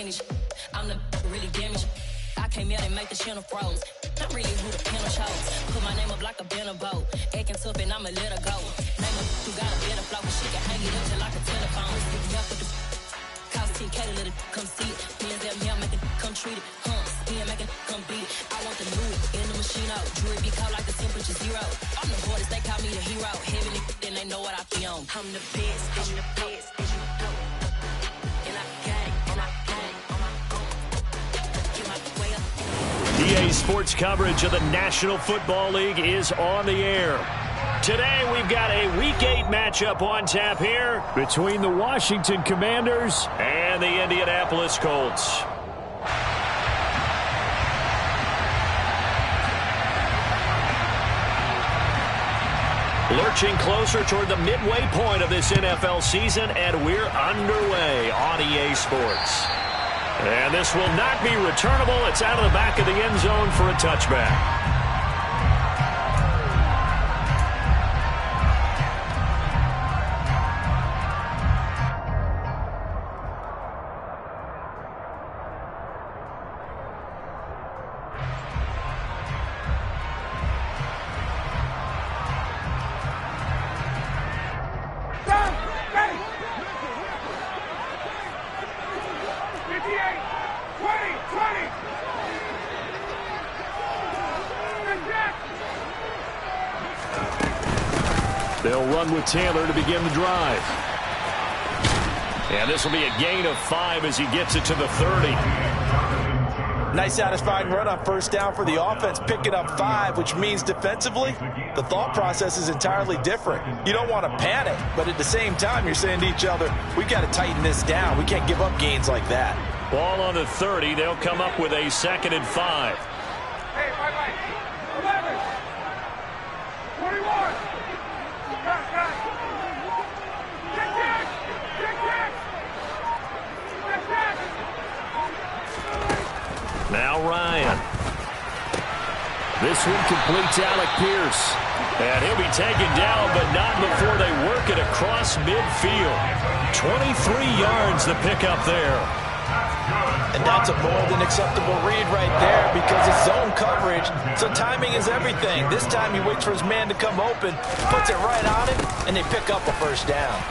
manage. I'm the really damaged. I came out and make the channel froze. I'm really who the panel chose. Put my name up like a banner boat. Acting tough and I'ma let her go. Name her who got a better flow. She can hang it up just like a telephone. Stick me up with the cost 10K to let it come see it. Hands at me, I'm making come treat it. Spin making come beat it. I want the new in the machine out. Jewelry be cold like the temperature 0. I'm the boys, they call me the hero. Heavy then they know what I be on. I'm the best, I'm the best, as you know. And I gang, on my gang, on my own. Get my way up. EA Sports coverage of the National Football League is on the air. Today we've got a Week 8 matchup on tap here between the Washington Commanders and the Indianapolis Colts. Lurching closer toward the midway point of this NFL season, and we're underway on EA Sports. And this will not be returnable. It's out of the back of the end zone for a touchback. They'll run with Taylor to begin the drive. And this will be a gain of 5 as he gets it to the 30. Nice satisfying run on first down for the offense, picking up 5, which means defensively, the thought process is entirely different. You don't want to panic, but at the same time, you're saying to each other, we've got to tighten this down. We can't give up gains like that. Ball on the 30. They'll come up with a 2nd and 5. Hey, 11, 21. Now Ryan. This one completes Alec Pierce. And he'll be taken down, but not before they work it across midfield. 23 yards the pickup there. And that's a more than acceptable read right there because it's zone coverage, so timing is everything. This time he waits for his man to come open, puts it right on him, and they pick up a first down.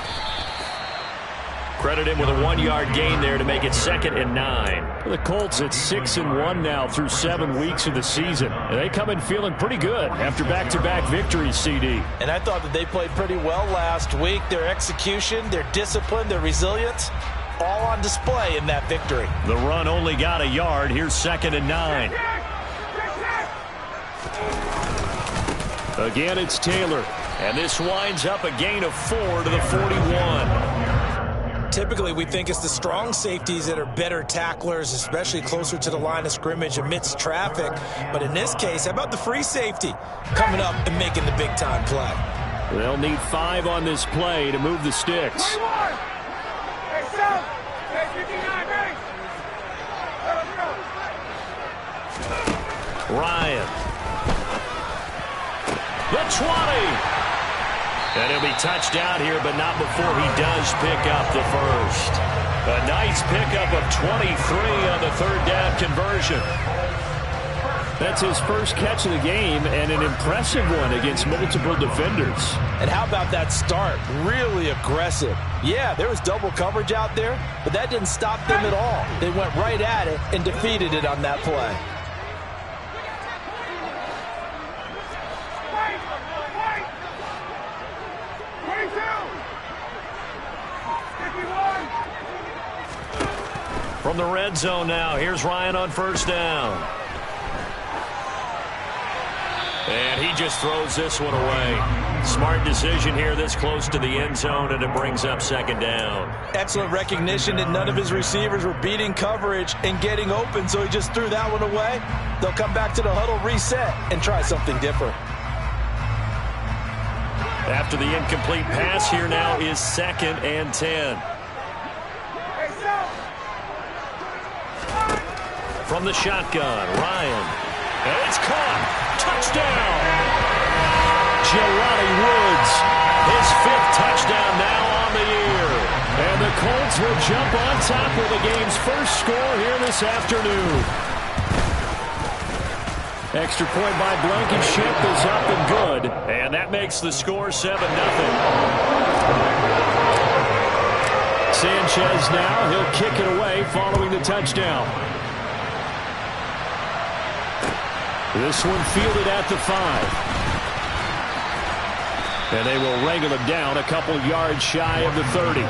Credit him with a 1-yard gain there to make it 2nd and 9. The Colts at 6-1 now through 7 weeks of the season. And they come in feeling pretty good after back-to-back victories, CD. And I thought that they played pretty well last week. Their execution, their discipline, their resilience, all on display in that victory. The run only got a yard. Here's 2nd and 9. Again, it's Taylor. And this winds up a gain of 4 to the 41. Typically, we think it's the strong safeties that are better tacklers, especially closer to the line of scrimmage amidst traffic. But in this case, how about the free safety coming up and making the big-time play? They'll need 5 on this play to move the sticks. 21. Hey, Sam. Hey, 59, man. Ryan. The 20. And he'll be touched down here, but not before he does pick up the first. A nice pickup of 23 on the 3rd down conversion. That's his first catch of the game and an impressive one against multiple defenders. And how about that start? Really aggressive. Yeah, there was double coverage out there, but that didn't stop them at all. They went right at it and defeated it on that play. From the red zone now, here's Ryan on first down. And he just throws this one away. Smart decision here this close to the end zone, and it brings up 2nd down. Excellent recognition that none of his receivers were beating coverage and getting open, so he just threw that one away. They'll come back to the huddle, reset, and try something different. After the incomplete pass, here now is 2nd and 10. From the shotgun, Ryan. And it's caught. Touchdown. Jelani Woods, his 5th touchdown now on the year. And the Colts will jump on top with the game's first score here this afternoon. Extra point by Blankenship is up and good. And that makes the score 7-0. Sanchez now, he'll kick it away following the touchdown. This one fielded at the 5. And they will wrangle him down a couple yards shy of the 30.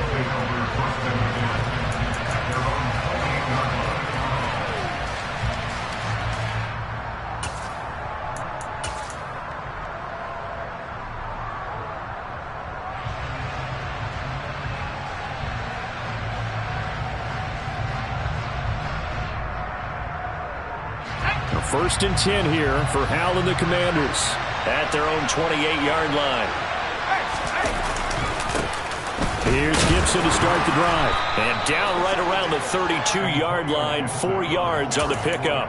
First and 10 here for Hal and the Commanders at their own 28-yard line. Here's Gibson to start the drive. And down right around the 32-yard line, 4 yards on the pickup.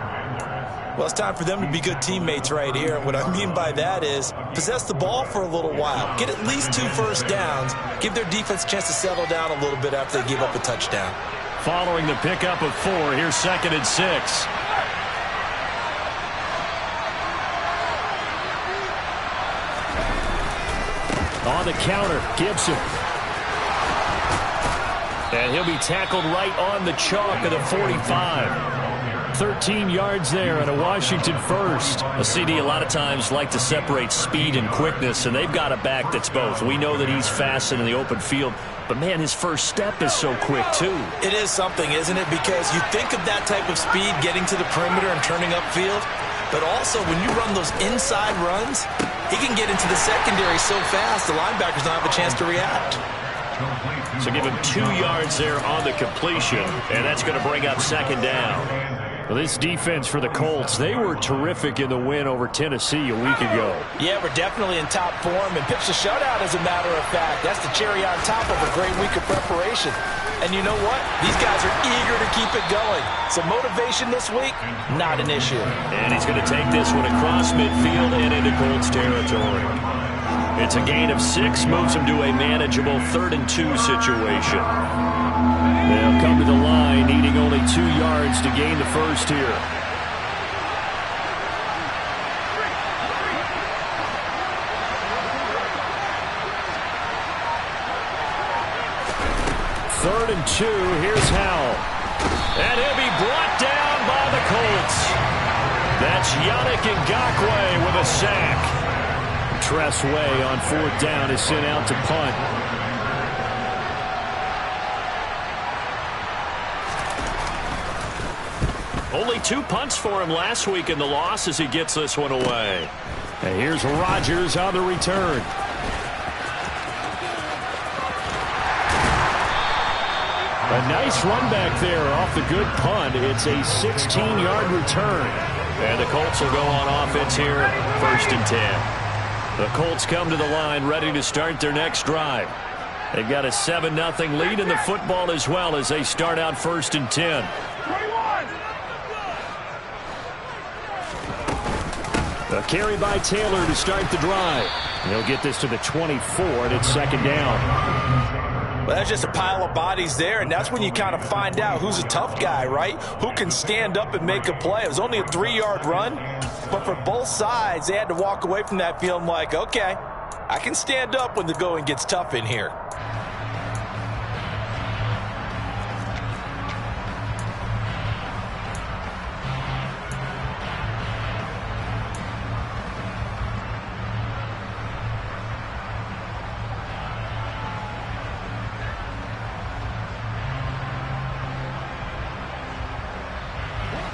Well, it's time for them to be good teammates right here. And what I mean by that is possess the ball for a little while. Get at least 2 first downs. Give their defense a chance to settle down a little bit after they give up a touchdown. Following the pickup of 4, here's 2nd and 6. On the counter, Gibson. And he'll be tackled right on the chalk of the 45. 13 yards there and a Washington first. A CD a lot of times like to separate speed and quickness, and they've got a back that's both. We know that he's fast in the open field, but, man, his first step is so quick, too. It is something, isn't it? Because you think of that type of speed getting to the perimeter and turning upfield, but also when you run those inside runs, he can get into the secondary so fast the linebackers don't have a chance to react. So give him 2 yards there on the completion, and that's going to bring up 2nd down. Well, this defense for the Colts, they were terrific in the win over Tennessee a week ago. Yeah, we're definitely in top form and pitched a shutout, as a matter of fact. That's the cherry on top of a great week of preparation. And you know what? These guys are eager to keep it going. So motivation this week, not an issue. And he's going to take this one across midfield and into Colts territory. It's a gain of 6, moves him to a manageable 3rd and 2 situation. They'll come to the line, needing only 2 yards to gain the first here. Third and 2, here's Howell. And he'll be brought down by the Colts. That's Yannick Ngakoue with a sack. Tressway on 4th down is sent out to punt. Only 2 punts for him last week in the loss as he gets this one away. And here's Rodgers on the return. A nice run back there off the good punt. It's a 16-yard return. And the Colts will go on offense here, 1st and 10. The Colts come to the line ready to start their next drive. They've got a 7-0 lead in the football as well as they start out 1st and 10. 21. A carry by Taylor to start the drive. He'll get this to the 24, and it's 2nd down. Well, that's just a pile of bodies there, and that's when you kind of find out who's a tough guy, right? Who can stand up and make a play. It was only a 3-yard run, but for both sides, they had to walk away from that feeling like, okay, I can stand up when the going gets tough in here.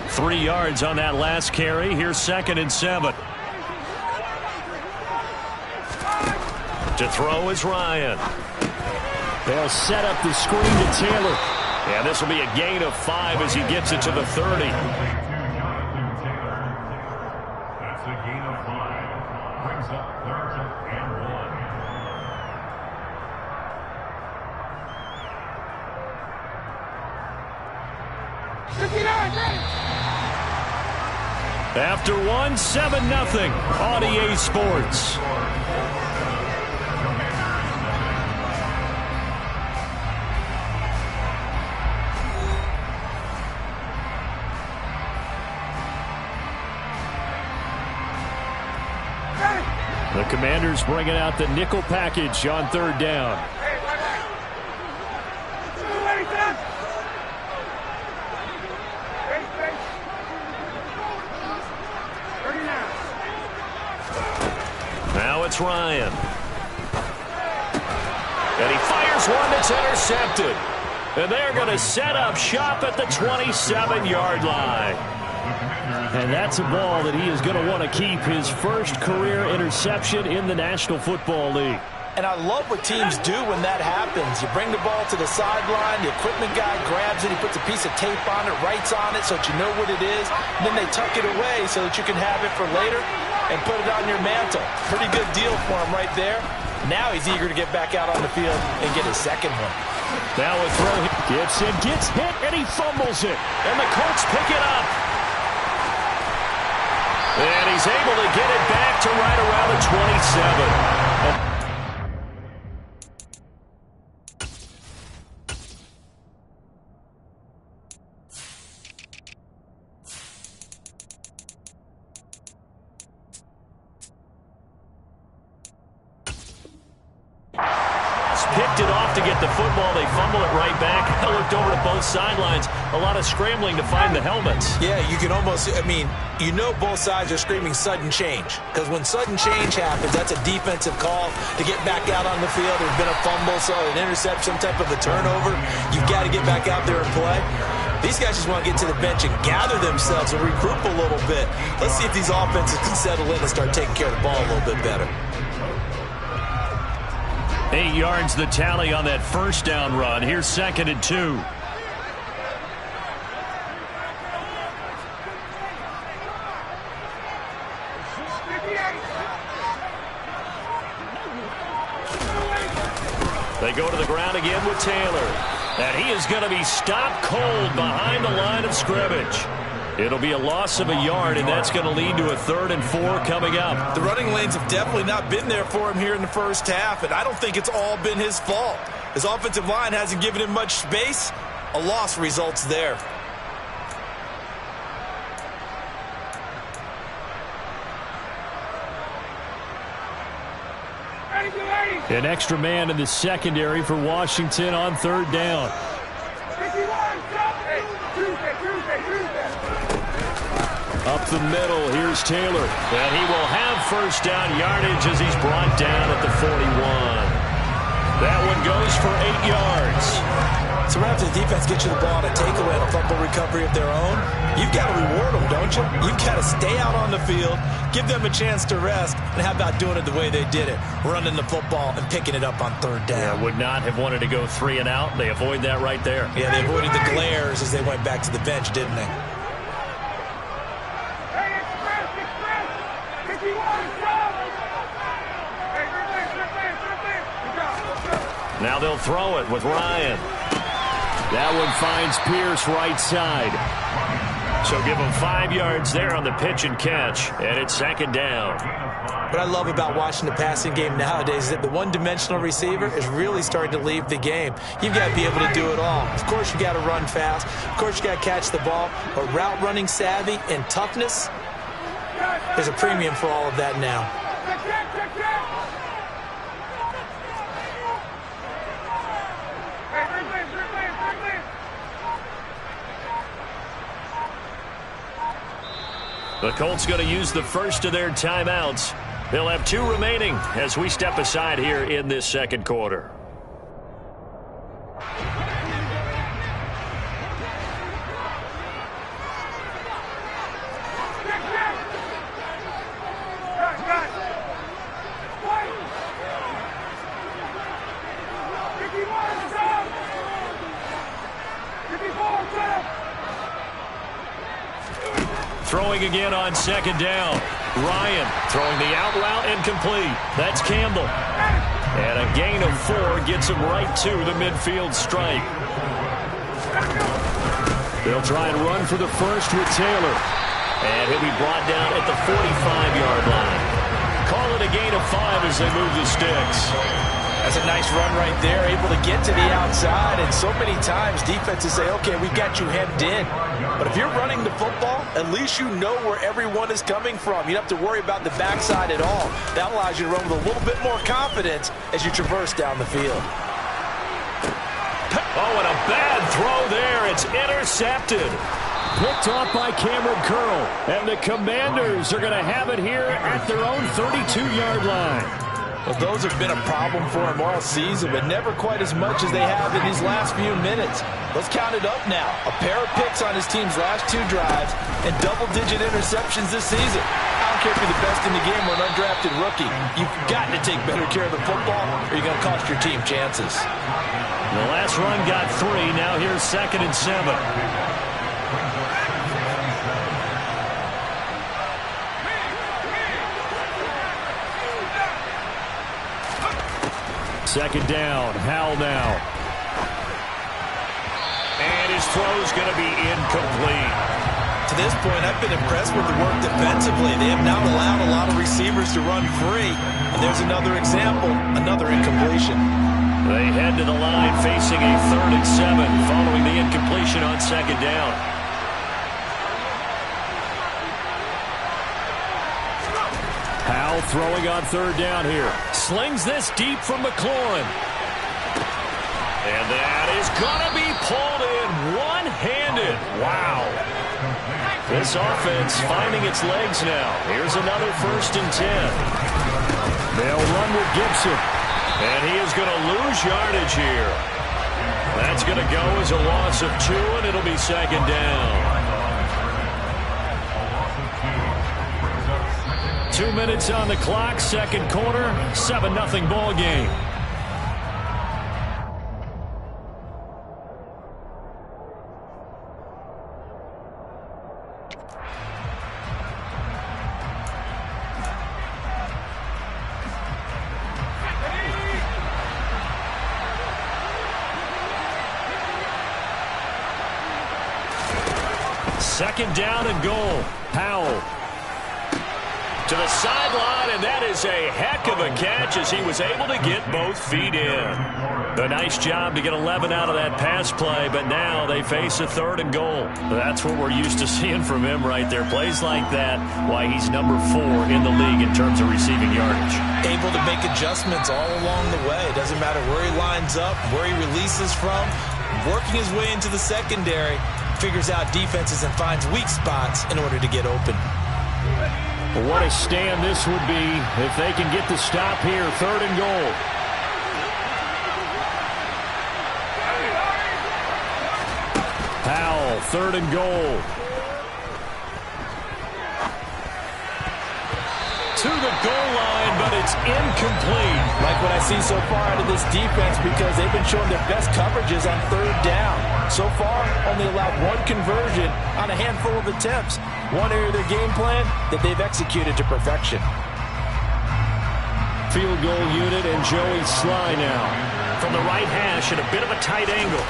Three yards on that last carry. Here's 2nd and 7. To throw is Ryan. They'll set up the screen to Taylor. And this will be a gain of 5 as he gets it to the 30. That's a gain of 5. Brings up 3rd and 1. 59, ready. After one, 7-0 on EA Sports. The Commanders bringing out the nickel package on third down. Now it's Ryan. And he fires one that's intercepted. And they're going to set up shop at the 27-yard line. And that's a ball that he is going to want to keep, his first career interception in the National Football League. And I love what teams do when that happens. You bring the ball to the sideline, the equipment guy grabs it, he puts a piece of tape on it, writes on it so that you know what it is, and then they tuck it away so that you can have it for later and put it on your mantle. Pretty good deal for him right there. Now he's eager to get back out on the field and get his second one. Now a throw. Gibson gets hit, and he fumbles it. And the Colts pick it up. And he's able to get it back to right around the 27. Picked it off to get the football. They fumble it right back. I looked over to both sidelines. A lot of scrambling to find the helmets. Yeah, you can almost, I mean, you know both sides are screaming sudden change. Because when sudden change happens, that's a defensive call to get back out on the field. There's been a fumble, so an interception, some type of a turnover. You've got to get back out there and play. These guys just want to get to the bench and gather themselves and regroup a little bit. Let's see if these offenses can settle in and start taking care of the ball a little bit better. 8 yards the tally on that first down run. Here's 2nd and 2. They go to the ground again with Taylor. And he is going to be stopped cold behind the line of scrimmage. It'll be a loss of a yard, and that's going to lead to a 3rd and 4 coming up. The running lanes have definitely not been there for him here in the first half, and I don't think it's all been his fault. His offensive line hasn't given him much space. A loss results there. An extra man in the secondary for Washington on 3rd down. Up the middle, here's Taylor. And he will have first down yardage as he's brought down at the 41. That one goes for 8 yards. So right after the defense gets you the ball on a takeaway and a fumble recovery of their own, you've got to reward them, don't you? You've got to stay out on the field, give them a chance to rest, and how about doing it the way they did it, running the football and picking it up on 3rd down. Yeah, would not have wanted to go 3 and out. They avoid that right there. Yeah, they avoided the glares as they went back to the bench, didn't they? Now they'll throw it with Ryan. That one finds Pierce right side. So give him 5 yards there on the pitch and catch, and it's 2nd down. What I love about watching the passing game nowadays is that the one-dimensional receiver is really starting to leave the game. You've got to be able to do it all. Of course, you got to run fast. Of course, you got to catch the ball. But route running savvy and toughness, there's a premium for all of that now. The Colts going to use the first of their timeouts. They'll have 2 remaining as we step aside here in this 2nd quarter. Throwing again on 2nd down. Ryan throwing the out route incomplete. That's Campbell. And a gain of 4 gets him right to the midfield stripe. They'll try and run for the first with Taylor. And he'll be brought down at the 45-yard line. Call it a gain of 5 as they move the sticks. That's a nice run right there, able to get to the outside, and so many times defenses say, okay, we've got you hemmed in. But if you're running the football, at least you know where everyone is coming from. You don't have to worry about the backside at all. That allows you to run with a little bit more confidence as you traverse down the field. Oh, and a bad throw there. It's intercepted. Picked off by Cameron Curl. And the Commanders are going to have it here at their own 32-yard line. Well, those have been a problem for him all season, but never quite as much as they have in these last few minutes. Let's count it up now. A pair of picks on his team's last 2 drives and double-digit interceptions this season. I don't care if you're the best in the game or an undrafted rookie. You've got to take better care of the football or you're going to cost your team chances. The last run got 3. Now here's 2nd and 7. Second down, Howell now. And his throw's going to be incomplete. To this point, I've been impressed with the work defensively. They have not allowed a lot of receivers to run free. And there's another example, another incompletion. They head to the line facing a 3rd and 7 following the incompletion on 2nd down. Howell throwing on 3rd down here. Slings this deep from McLaurin. And that is going to be pulled in one-handed. Wow. This offense finding its legs now. Here's another 1st and 10. They'll run with Gibson. And he is going to lose yardage here. That's going to go as a loss of 2, and it'll be 2nd down. 2 minutes on the clock, 2nd quarter, 7-0 ball game. Second down and goal. Powell. To the sideline, and that is a heck of a catch as he was able to get both feet in. A nice job to get 11 out of that pass play, but now they face a 3rd and goal. That's what we're used to seeing from him right there. Plays like that, why he's number 4 in the league in terms of receiving yardage. Able to make adjustments all along the way. It doesn't matter where he lines up, where he releases from. Working his way into the secondary, figures out defenses and finds weak spots in order to get open. What a stand this would be if they can get the stop here. 3rd and goal. Powell, 3rd and goal. To the goal line, but it's incomplete. Like what I see so far out of this defense, because they've been showing their best coverages on 3rd down. So far, only allowed 1 conversion on a handful of attempts. One area of their game plan that they've executed to perfection. Field goal unit and Joey Sly now. From the right hash at a bit of a tight angle.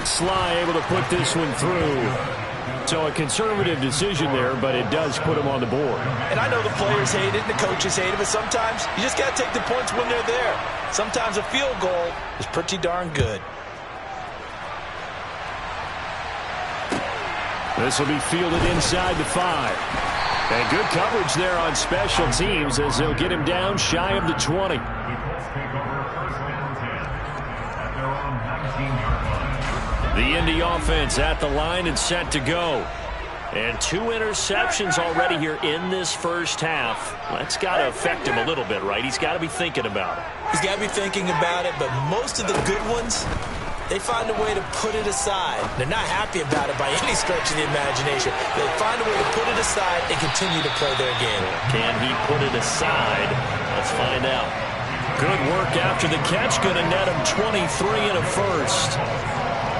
Sly able to put this one through. So a conservative decision there, but it does put him on the board. And I know the players hate it and the coaches hate it, but sometimes you just got to take the points when they're there. Sometimes a field goal is pretty darn good. This will be fielded inside the 5. And good coverage there on special teams as they'll get him down shy of the 20. The Indy offense at the line and set to go. And 2 interceptions already here in this first half. That's got to affect him a little bit, right? He's got to be thinking about it. He's got to be thinking about it, but most of the good ones, they find a way to put it aside. They're not happy about it by any stretch of the imagination. They find a way to put it aside and continue to play their game. Can he put it aside? Let's find out. Good work after the catch. Going to net him 23 and a first.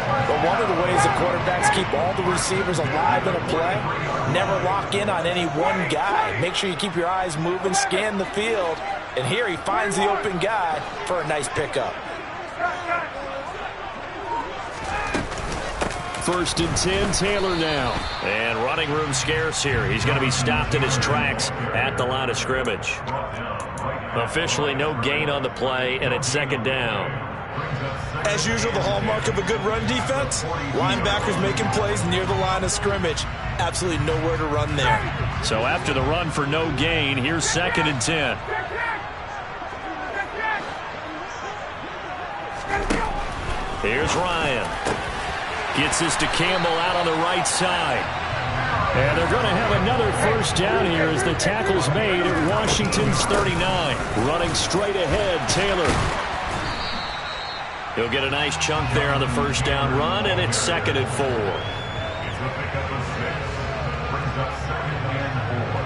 But one of the ways the quarterbacks keep all the receivers alive in a play, never lock in on any one guy. Make sure you keep your eyes moving, scan the field. And here he finds the open guy for a nice pickup. 1st and 10, Taylor now. And running room scarce here. He's going to be stopped in his tracks at the line of scrimmage. Officially no gain on the play, and it's second down. As usual, the hallmark of a good run defense, linebackers making plays near the line of scrimmage. Absolutely nowhere to run there. So after the run for no gain, here's second and 10. Here's Ryan. Gets this to Campbell out on the right side. And they're going to have another first down here as the tackle's made at Washington's 39. Running straight ahead, Taylor. He'll get a nice chunk there on the first down run, and it's second and 4. It's a pickup of 6. Brings up second and 4.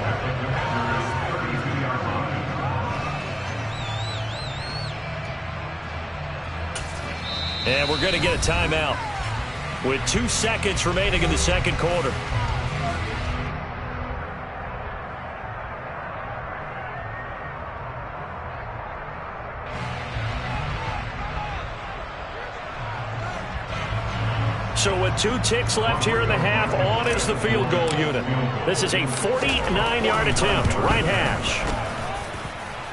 At the Commanders' 32-yard line. And we're going to get a timeout with 2 seconds remaining in the second quarter. So with 2 ticks left here in the half, on is the field goal unit. This is a 49-yard attempt, right hash.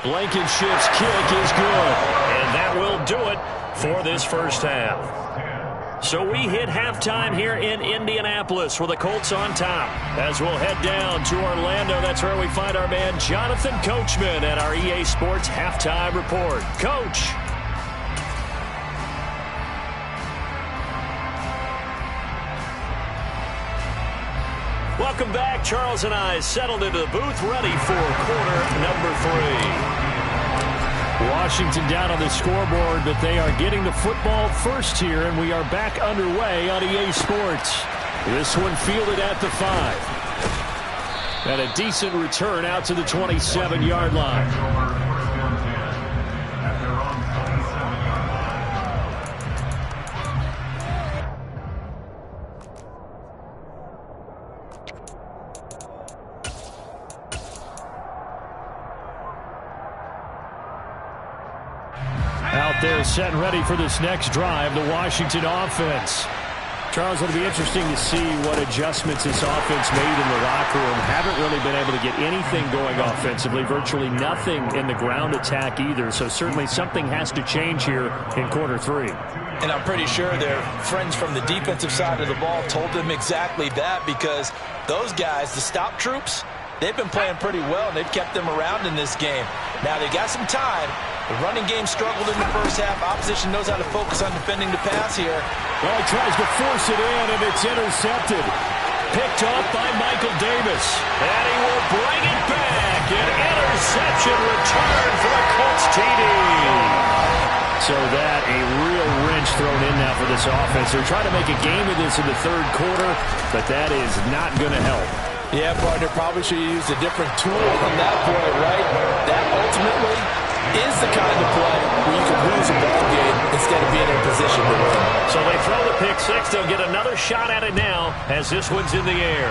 Blankenship's kick is good, and that will do it for this first half. So we hit halftime here in Indianapolis with the Colts on top. As we'll head down to Orlando, that's where we find our man Jonathan Coachman at our EA Sports Halftime Report. Coach. Welcome back. Charles and I settled into the booth, ready for quarter number 3. Washington down on the scoreboard, but they are getting the football first here, and we are back underway on EA Sports. This one fielded at the 5. And a decent return out to the 27-yard line. Out there set and ready for this next drive, the Washington offense. Charles, it'll be interesting to see what adjustments this offense made in the locker room. Haven't really been able to get anything going offensively, virtually nothing in the ground attack either. So certainly something has to change here in quarter 3. And I'm pretty sure their friends from the defensive side of the ball told them exactly that, because those guys, the stop troops, they've been playing pretty well, and they've kept them around in this game. Now they got some time. The running game struggled in the first half. Opposition knows how to focus on defending the pass here. Well, he tries to force it in, and it's intercepted. Picked off by Michael Davis. And he will bring it back. An interception return for the Colts TD. So that, a real wrench thrown in now for this offense. They're trying to make a game of this in the third quarter, but that is not going to help. Yeah, partner, probably should have used a different tool on that play, right? That ultimately is the kind of play where you can lose a ball game instead of being in position to win. So they throw the pick six. They'll get another shot at it now as this one's in the air.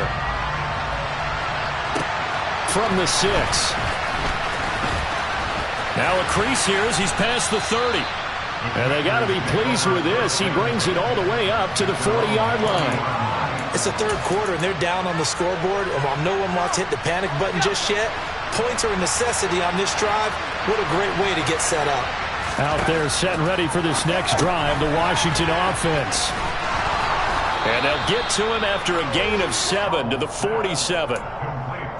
From the 6. Now a crease here as he's past the 30. And they got to be pleased with this. He brings it all the way up to the 40-yard line. It's the third quarter, and they're down on the scoreboard. And while no one wants to hit the panic button just yet, points are a necessity on this drive. What a great way to get set up. Out there set and ready for this next drive, the Washington offense. And they'll get to him after a gain of 7 to the 47.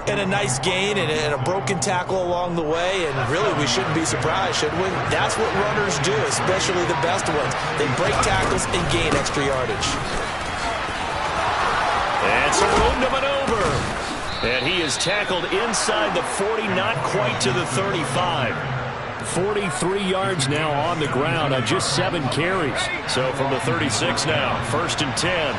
And a nice gain and a broken tackle along the way. And really, we shouldn't be surprised, should we? That's what runners do, especially the best ones. They break tackles and gain extra yardage. And some room to maneuver. And he is tackled inside the 40, not quite to the 35. 43 yards now on the ground on just 7 carries. So from the 36 now, 1st and 10.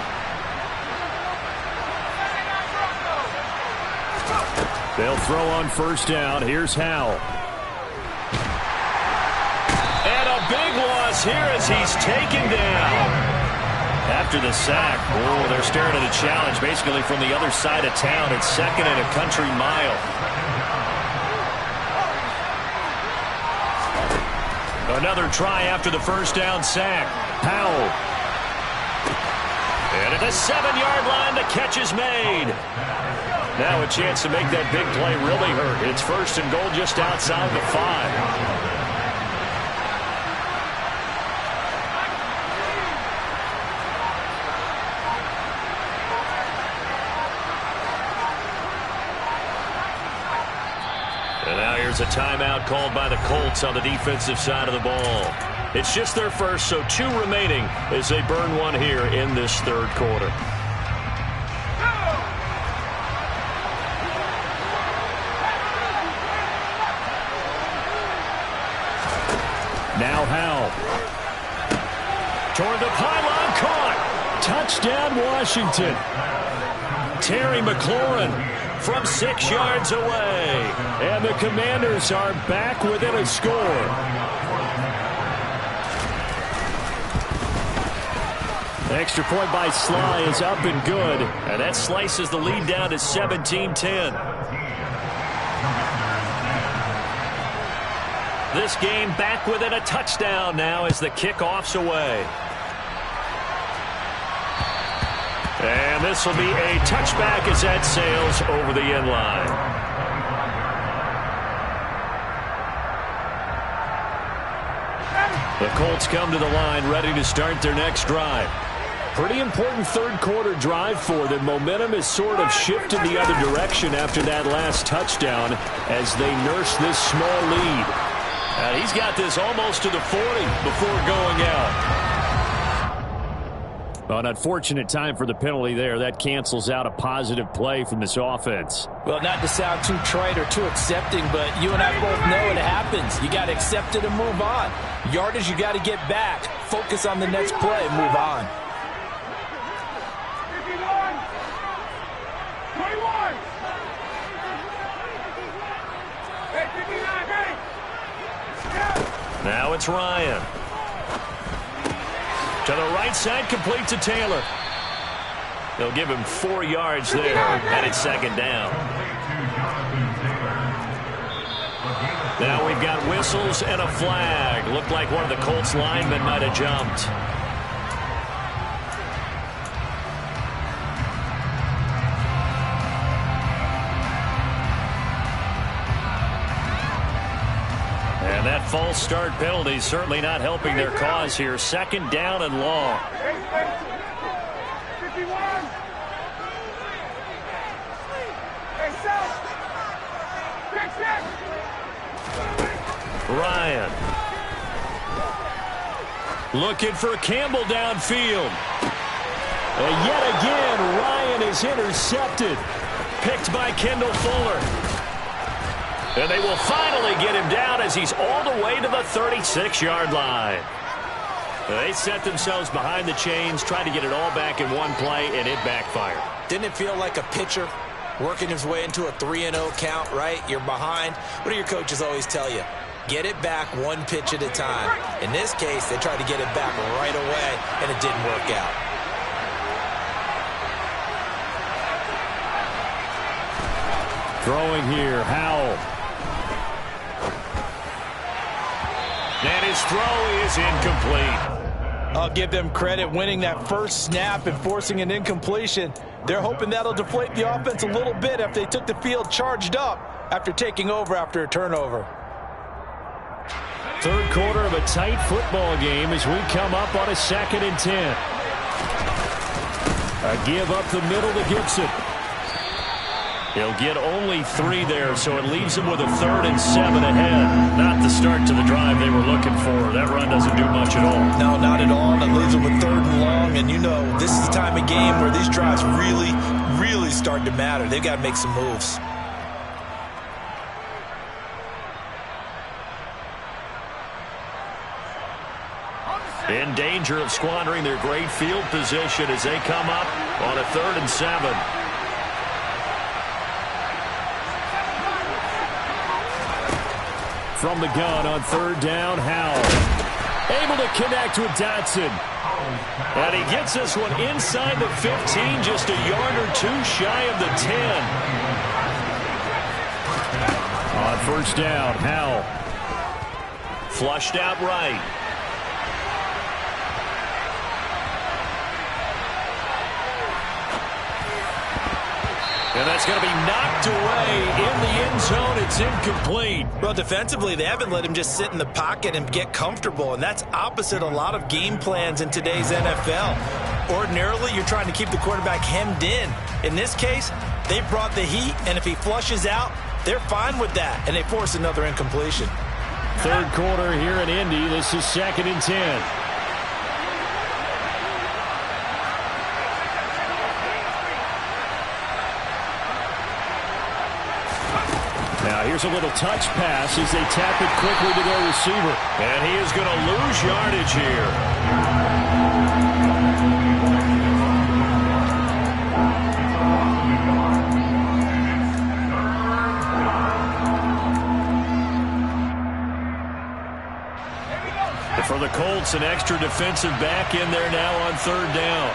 They'll throw on first down. Here's Howell. And a big loss here as he's taken down. After the sack, oh, they're staring at a challenge basically from the other side of town. It's 2nd and a country mile. Another try after the first down sack. Powell. And at the 7-yard line, the catch is made. Now a chance to make that big play really hurt. It's 1st and goal just outside the 5. And now here's a timeout called by the Colts on the defensive side of the ball. It's just their first, so 2 remaining as they burn one here in this 3rd quarter. Now Howell. Toward the pylon, caught. Touchdown, Washington. Terry McLaurin from 6 yards away. And the Commanders are back within a score. Extra point by Sly is up and good. And that slices the lead down to 17-10. This game back within a touchdown now as the kickoff's away. And this will be a touchback as that sails over the end line. The Colts come to the line ready to start their next drive. Pretty important 3rd quarter drive for them. Momentum has sort of shifted the other direction after that last touchdown as they nurse this small lead. And he's got this almost to the 40 before going out. An unfortunate time for the penalty there. That cancels out a positive play from this offense. Well, not to sound too trite or too accepting, but you and I both know it happens. You got to accept it and move on. Yardage, you got to get back. Focus on the next play and move on. 21. Hey, 59, hey. Now it's Ryan. To the right side, complete to Taylor. They'll give him 4 yards there, and it's 2nd down. Now we've got whistles and a flag. Looked like one of the Colts linemen might have jumped. And that false start penalty certainly not helping their cause here. 2nd down and long. 51. Ryan. Looking for Campbell downfield. And yet again, Ryan is intercepted. Picked by Kendall Fuller. And they will finally get him down as he's all the way to the 36-yard line. They set themselves behind the chains, trying to get it all back in one play, and it backfired. Didn't it feel like a pitcher working his way into a 3-0 count, right? You're behind. What do your coaches always tell you? Get it back one pitch at a time. In this case, they tried to get it back right away, and it didn't work out. Throwing here, Howell. And his throw is incomplete. I'll give them credit winning that first snap and forcing an incompletion. They're hoping that'll deflate the offense a little bit after they took the field charged up after taking over after a turnover. Third quarter of a tight football game as we come up on a 2nd and 10. A give up the middle to Gibson. He'll get only 3 there, so it leaves him with a 3rd and 7 ahead. Not the start to the drive they were looking for. That run doesn't do much at all. No, not at all. And it leaves him with 3rd and long. And you know, this is the time of game where these drives really start to matter. They've got to make some moves. In danger of squandering their great field position as they come up on a 3rd and 7. From the gun on 3rd down, Howell. Able to connect with Dotson. And he gets this one inside the 15, just a yard or 2 shy of the 10. On 1st down, Howell. Flushed out right. And that's going to be knocked away in the end zone. It's incomplete. Well, defensively, they haven't let him just sit in the pocket and get comfortable, and that's opposite a lot of game plans in today's NFL. Ordinarily, you're trying to keep the quarterback hemmed in. In this case, they brought the heat, and if he flushes out, they're fine with that, and they force another incompletion. Third quarter here in Indy. This is 2nd and 10. Now here's a little touch pass as they tap it quickly to their receiver. And he is going to lose yardage here. And for the Colts, an extra defensive back in there now on 3rd down.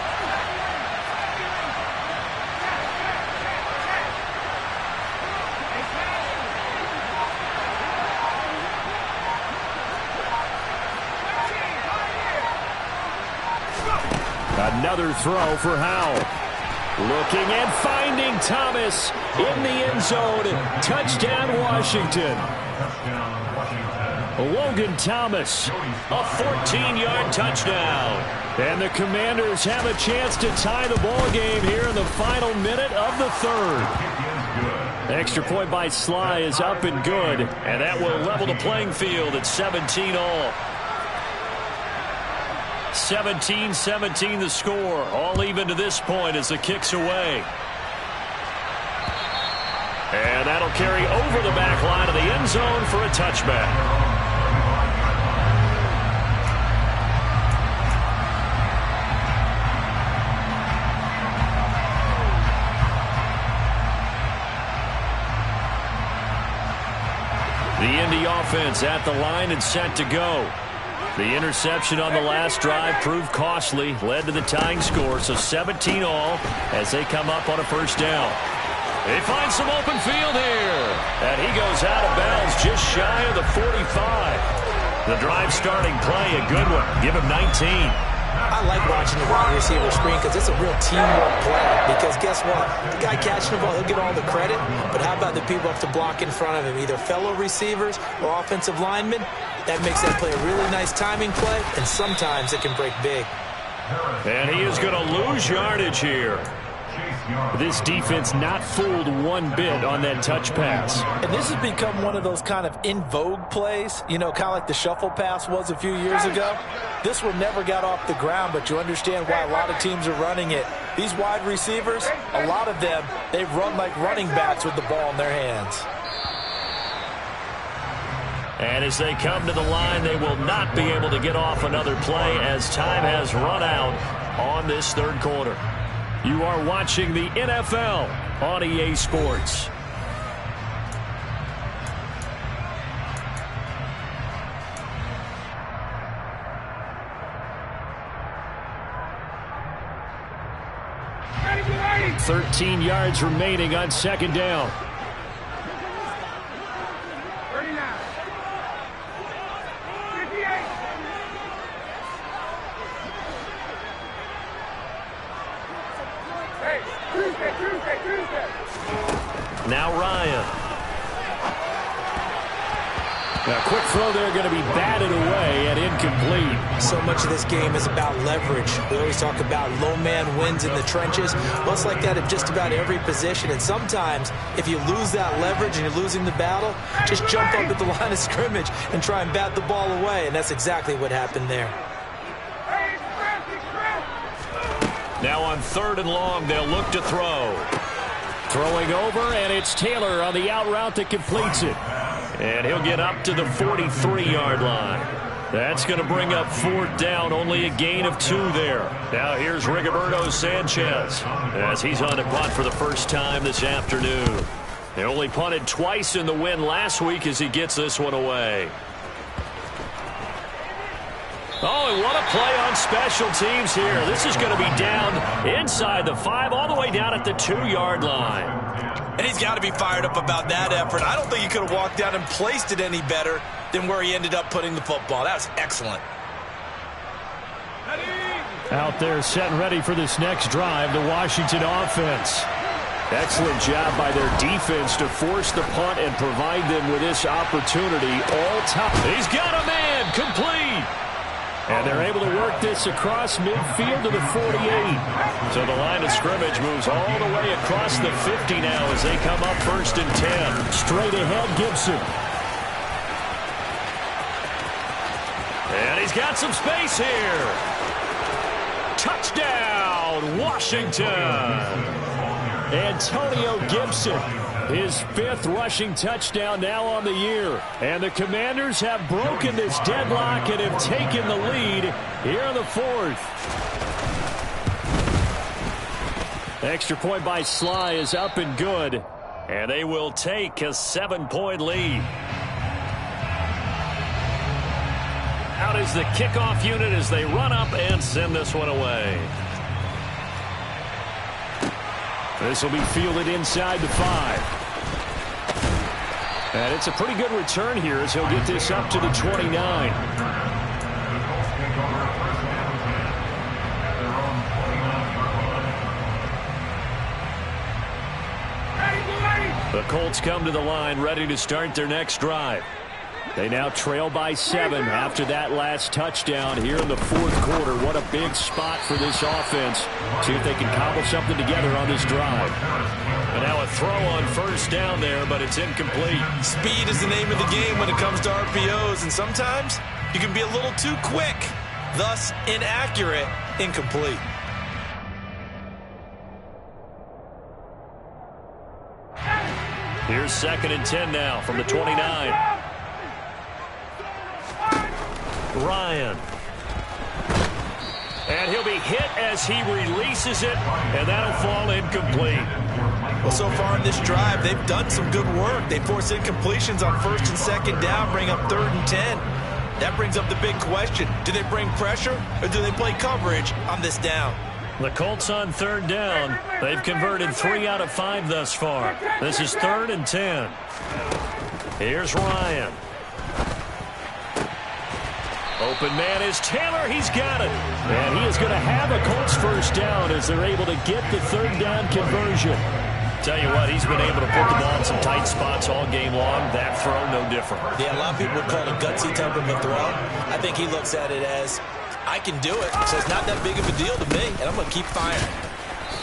Another throw for Howell. Looking and finding Thomas in the end zone. Touchdown, Washington. Logan Thomas, A 14-yard touchdown. and the Commanders have a chance to tie the ball game here in the final minute of the 3rd. Extra point by Sly is up and good, And that will level the playing field at 17-all. 17-17 the score. All even to this point as the kick's away. And that'll carry over the back line of the end zone for a touchback. The Indy offense at the line and set to go. The interception on the last drive proved costly, led to the tying score, so 17-all as they come up on a 1st down. They find some open field here, and he goes out of bounds just shy of the 45. The drive starting play, a good one. Give him 19. I like watching the wide receiver screen because it's a real teamwork play. Because guess what? The guy catching the ball, he'll get all the credit. But how about the people up to block in front of him, either fellow receivers or offensive linemen? That makes that play a really nice timing play, and sometimes it can break big. And he is going to lose yardage here. This defense not fooled one bit on that touch pass. And this has become one of those kind of in vogue plays, you know, kind of like the shuffle pass was a few years ago. This one never got off the ground, but you understand why a lot of teams are running it. These wide receivers, a lot of them, they run like running backs with the ball in their hands. And as they come to the line, they will not be able to get off another play as time has run out on this 3rd quarter. You are watching the NFL on EA Sports. Ready, get ready. 13 yards remaining on 2nd down. Ready now. 58. Hey, Tuesday. Now Ryan. Now, quick throw there, going to be batted away and incomplete. So much of this game is about leverage. We always talk about low man wins in the trenches. Well, it's like that at just about every position. And sometimes, if you lose that leverage and you're losing the battle, just jump up at the line of scrimmage and try and bat the ball away. And that's exactly what happened there. Hey, express. Now on 3rd and long, they'll look to throw. Throwing over, and it's Taylor on the out route that completes it. And he'll get up to the 43-yard line. That's going to bring up 4th down, only a gain of 2 there. Now here's Rigoberto Sanchez as he's on to punt for the first time this afternoon. They only punted twice in the win last week as he gets this one away. Oh, and what a play on special teams here. This is going to be down inside the 5, all the way down at the 2-yard line. And he's got to be fired up about that effort. I don't think he could have walked down and placed it any better than where he ended up putting the football. That was excellent. Out there set and ready for this next drive, the Washington offense. Excellent job by their defense to force the punt and provide them with this opportunity all time. He's got a man complete. And they're able to work this across midfield to the 48. So the line of scrimmage moves all the way across the 50 now as they come up 1st and 10. Straight ahead, Gibson. And he's got some space here. Touchdown, Washington. Antonio Gibson, his 5th rushing touchdown now on the year. And the Commanders have broken this deadlock and have taken the lead here in the 4th. Extra point by Sly is up and good. And they will take a 7-point lead. Out is the kickoff unit as they run up and send this one away. This will be fielded inside the 5. And it's a pretty good return here as he'll get this up to the 29. The Colts come to the line ready to start their next drive. They now trail by 7 after that last touchdown here in the 4th quarter. What a big spot for this offense. See if they can cobble something together on this drive. And now a throw on 1st down there, but it's incomplete. Speed is the name of the game when it comes to RPOs, and sometimes you can be a little too quick, thus inaccurate, incomplete. Here's 2nd and 10 now from the 29. Ryan. And he'll be hit as he releases it, and that'll fall incomplete. Well, so far in this drive, they've done some good work. They force incompletions on 1st and 2nd down, bring up 3rd and 10. That brings up the big question. Do they bring pressure, or do they play coverage on this down? The Colts on 3rd down. They've converted 3 out of 5 thus far. This is 3rd and 10. Here's Ryan. Open man is Taylor. He's got it. And he is going to have a Colts 1st down as they're able to get the 3rd down conversion. Tell you what, he's been able to put the ball in some tight spots all game long. That throw, no different. Yeah, a lot of people would call it a gutsy type of a throw. I think he looks at it as, I can do it, so it's not that big of a deal to me, and I'm going to keep firing.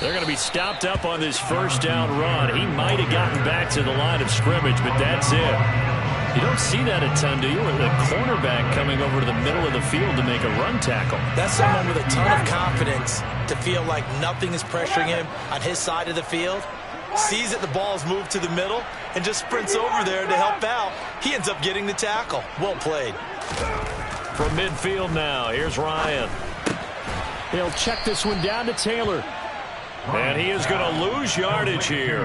They're going to be stopped up on this 1st down run. He might have gotten back to the line of scrimmage, but that's it. You don't see that a ton, do you? With a cornerback coming over to the middle of the field to make a run tackle. That's someone with a ton of confidence to feel like nothing is pressuring him on his side of the field. Sees that the ball's moved to the middle and just sprints over there to help out. He ends up getting the tackle. Well played. From midfield now, here's Ryan. They'll check this one down to Taylor. And he is going to lose yardage here.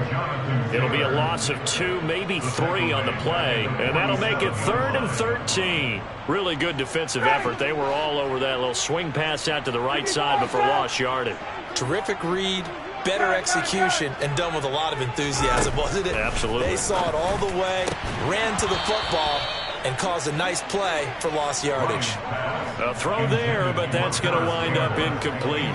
It'll be a loss of 2, maybe 3 on the play. And that'll make it 3rd and 13. Really good defensive effort. They were all over that little swing pass out to the right side before lost yardage. Terrific read, better execution, and done with a lot of enthusiasm, wasn't it? Absolutely. They saw it all the way, ran to the football, and caused a nice play for lost yardage. A throw there, but that's going to wind up incomplete.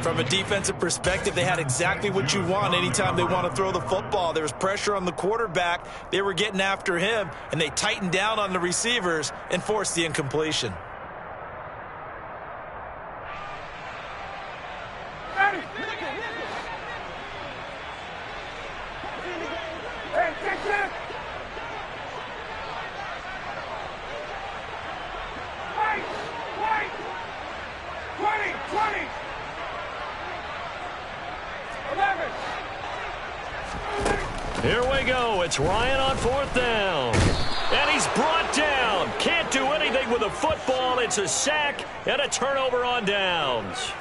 From a defensive perspective, they had exactly what you want anytime they want to throw the football. There was pressure on the quarterback. They were getting after him, and they tightened down on the receivers and forced the incompletion. Here we go. It's Ryan on 4th down. And he's brought down. Can't do anything with the football. It's a sack and a turnover on downs.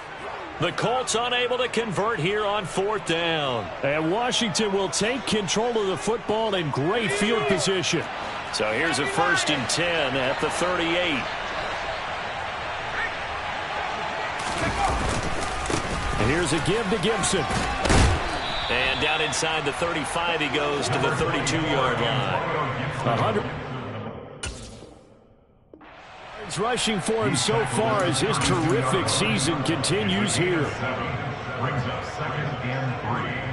The Colts unable to convert here on 4th down. And Washington will take control of the football in great field position. So here's a 1st and 10 at the 38. And here's a give to Gibson. And down inside the 35 he goes to the 32-yard line. 100. It's rushing for him so far as his terrific season continues here. Brings up 2nd and 3.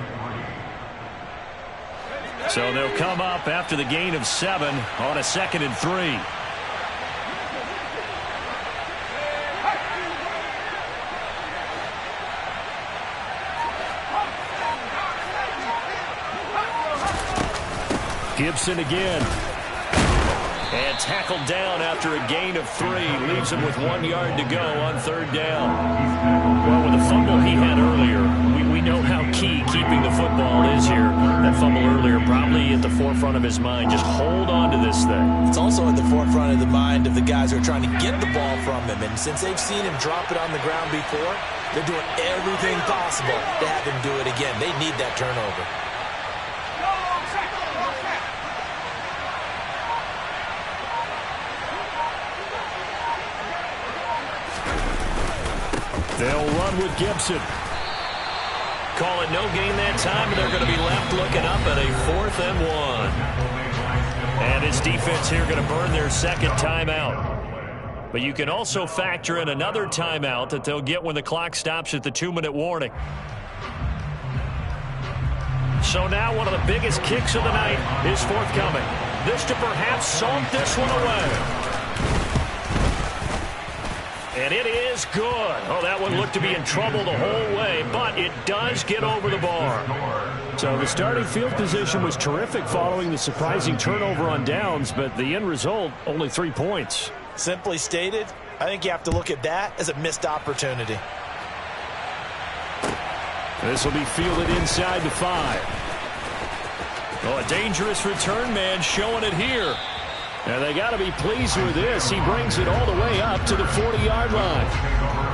So they'll come up after the gain of 7 on a 2nd and 3. Gibson again. And tackled down after a gain of 3. Leaves him with 1 yard to go on 3rd down. Well, with the fumble he had earlier, we know how key keeping the football is here. That fumble earlier probably at the forefront of his mind. Just hold on to this thing. It's also at the forefront of the mind of the guys who are trying to get the ball from him. And since they've seen him drop it on the ground before, they're doing everything possible to have him do it again. They need that turnover. They'll run with Gibson. Call it no gain that time, and they're going to be left looking up at a 4th and 1. And his defense here going to burn their 2nd timeout. But you can also factor in another timeout that they'll get when the clock stops at the 2-minute warning. So now one of the biggest kicks of the night is forthcoming. This to perhaps salt this one away. And it is good. Oh, that one looked to be in trouble the whole way, but it does get over the bar. So the starting field position was terrific following the surprising turnover on downs, but the end result, only 3 points. Simply stated, I think you have to look at that as a missed opportunity. This will be fielded inside the 5. Oh, a dangerous return man showing it here. And they got to be pleased with this. He brings it all the way up to the 40-yard line.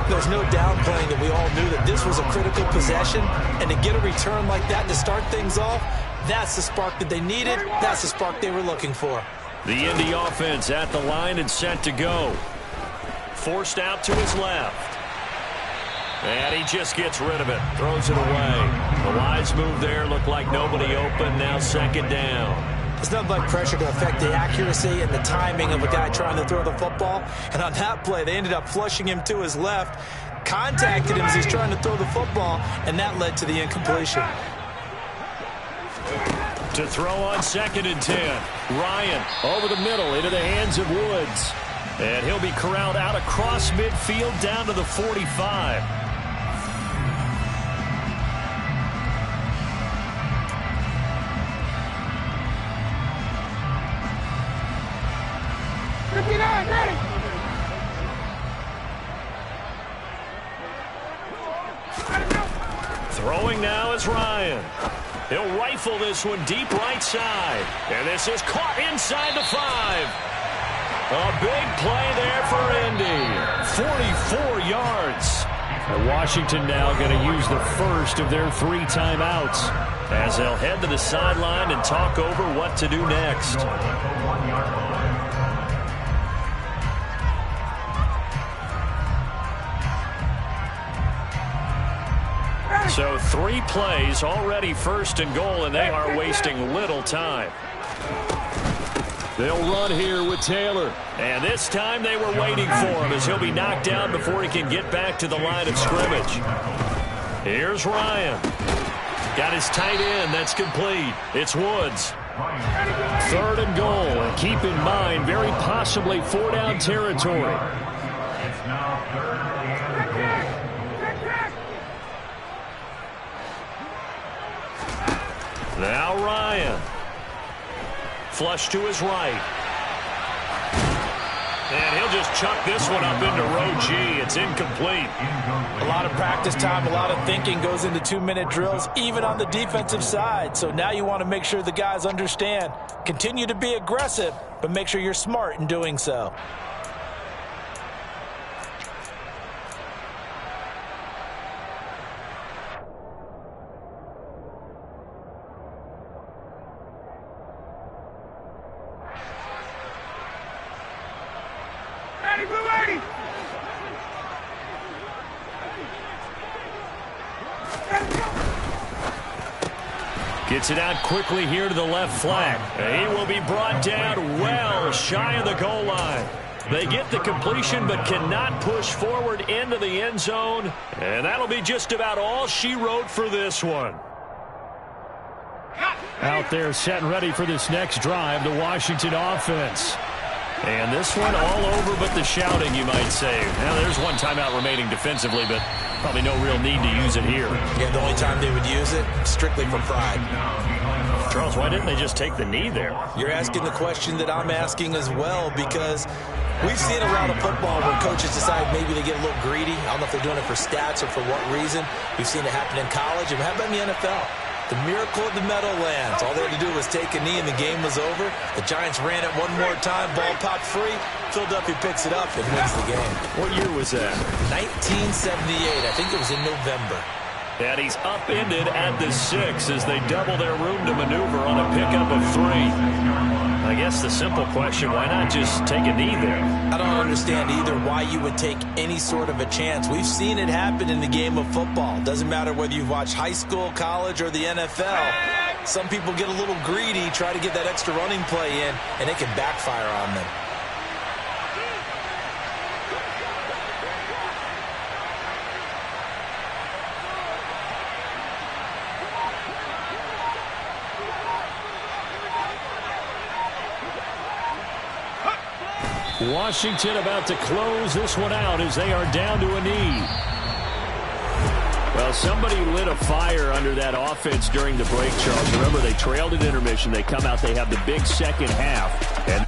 There's no downplaying that we all knew that this was a critical possession. And to get a return like that to start things off, that's the spark that they needed. That's the spark they were looking for. The Indy offense at the line and set to go. Forced out to his left. And he just gets rid of it. Throws it away. The wise move there. Looked like nobody open. Now 2nd down. It's nothing like pressure to affect the accuracy and the timing of a guy trying to throw the football. And on that play, they ended up flushing him to his left, contacted him as he's trying to throw the football, and that led to the incompletion. To throw on 2nd and 10. Ryan over the middle into the hands of Woods. And he'll be corralled out across midfield down to the 45. Throwing now is Ryan. He'll rifle this one deep right side. And this is caught inside the 5. A big play there for Indy. 44 yards. Washington now going to use the first of their 3 timeouts as they'll head to the sideline and talk over what to do next. So 3 plays already 1st and goal, and they are wasting little time. They'll run here with Taylor. And this time they were waiting for him as he'll be knocked down before he can get back to the line of scrimmage. Here's Ryan. Got his tight end. That's complete. It's Woods. 3rd and goal. And keep in mind, very possibly 4 down territory. It's now 3rd and goal. Now Ryan. Flush to his right. And he'll just chuck this one up into row G. It's incomplete. A lot of practice time, a lot of thinking goes into 2-minute drills, even on the defensive side. So now you want to make sure the guys understand. Continue to be aggressive, but make sure you're smart in doing so. Gets it out quickly here to the left flank. He will be brought down well shy of the goal line. They get the completion but cannot push forward into the end zone. And that'll be just about all she wrote for this one. Out there set and ready for this next drive, the Washington offense. And this one all over but the shouting, you might say. Now, there's one timeout remaining defensively, but probably no real need to use it here. Yeah, the only time they would use it, strictly for pride. Charles, why didn't they just take the knee there? You're asking the question that I'm asking as well, because we've seen around the football where coaches decide maybe they get a little greedy. I don't know if they're doing it for stats or for what reason. We've seen it happen in college. And how about in the NFL? The miracle of the Meadowlands. All they had to do was take a knee and the game was over. The Giants ran it one more time. Ball popped free. Philadelphia picks it up and wins the game. What year was that? 1978. I think it was in November. And he's upended at the 6 as they double their room to maneuver on a pickup of 3. I guess the simple question, why not just take a knee there? I don't understand either why you would take any sort of a chance. We've seen it happen in the game of football. Doesn't matter whether you've watched high school, college, or the NFL. Some people get a little greedy, try to get that extra running play in, and it can backfire on them. Washington about to close this one out as they are down to a knee. Well, somebody lit a fire under that offense during the break, Charles. Remember, they trailed at intermission. They come out, they have the big second half. And